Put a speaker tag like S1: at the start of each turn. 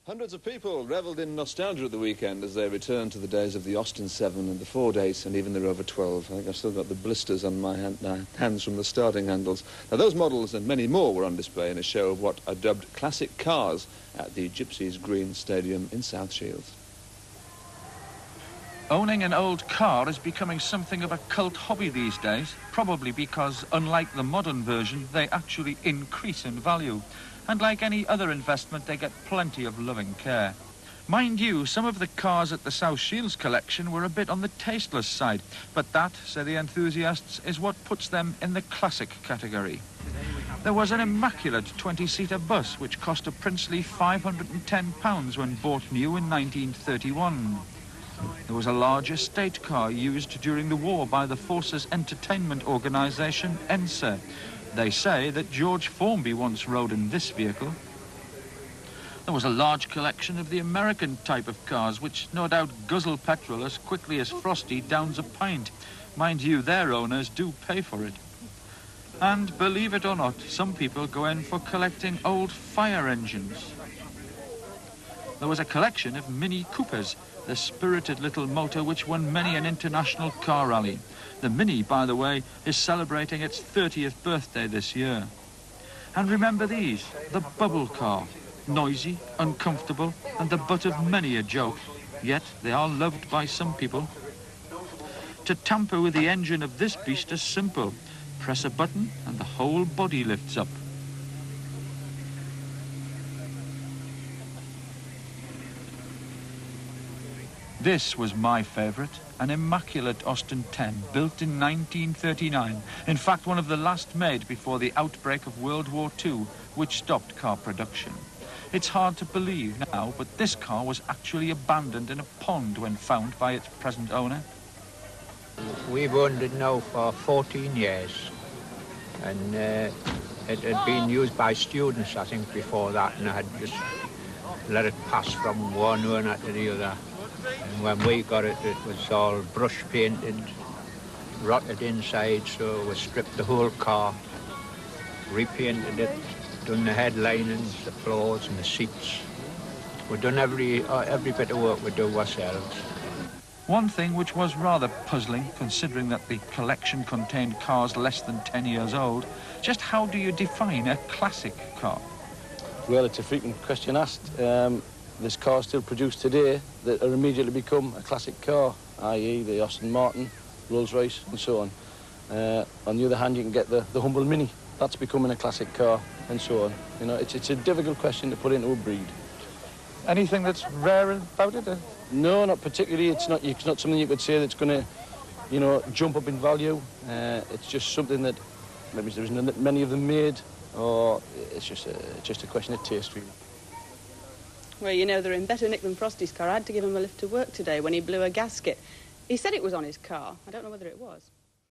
S1: Hundreds of people revelled in nostalgia at the weekend as they returned to the days of the Austin 7 and the Ford 8 and even the Rover 12. I think I've still got the blisters on my hands from the starting handles. Now, those models and many more were on display in a show of what are dubbed classic cars at the Gypsies Green Stadium in South Shields.
S2: Owning an old car is becoming something of a cult hobby these days, probably because, unlike the modern version, they actually increase in value. And like any other investment, they get plenty of loving care. Mind you, some of the cars at the South Shields collection were a bit on the tasteless side, but that, say the enthusiasts, is what puts them in the classic category. There was an immaculate 20-seater bus which cost a princely £510 when bought new in 1931. There was a large estate car used during the war by the Forces Entertainment Organisation, ENSA. They say that George Formby once rode in this vehicle. There was a large collection of the American type of cars, which no doubt guzzle petrol as quickly as Frosty downs a pint. Mind you, their owners do pay for it. And believe it or not, some people go in for collecting old fire engines. There was a collection of Mini Coopers, the spirited little motor which won many an international car rally. The Mini, by the way, is celebrating its 30th birthday this year. And remember these, the bubble car. Noisy, uncomfortable, and the butt of many a joke. Yet they are loved by some people. To tamper with the engine of this beast is simple. Press a button and the whole body lifts up. This was my favourite, an immaculate Austin 10, built in 1939. In fact, one of the last made before the outbreak of World War II, which stopped car production. It's hard to believe now, but this car was actually abandoned in a pond when found by its present owner.
S3: We've owned it now for 14 years, and it had been used by students, I think, before that, and I had just let it pass from one owner to the other. And when we got it, it was all brush painted, rotted inside, so we stripped the whole car, repainted it, done the headlinings, the floors and the seats. We've done every bit of work we do ourselves.
S2: One thing which was rather puzzling, considering that the collection contained cars less than 10 years old, just how do you define a classic car?
S4: Well, it's a frequent question asked. There's cars still produced today that are immediately become a classic car, i.e. the Aston Martin, Rolls-Royce and so on. On the other hand, you can get the humble Mini. That's becoming a classic car and so on. You know, it's a difficult question to put into a breed.
S2: Anything that's rare about it?
S4: No, not particularly. It's not something you could say that's going to, you know, jump up in value. It's just something that maybe there isn't many of them made, or it's just a question of taste, really.
S5: Well, you know, they're in better nick than Frosty's car. I had to give him a lift to work today when he blew a gasket. He said it was on his car. I don't know whether it was.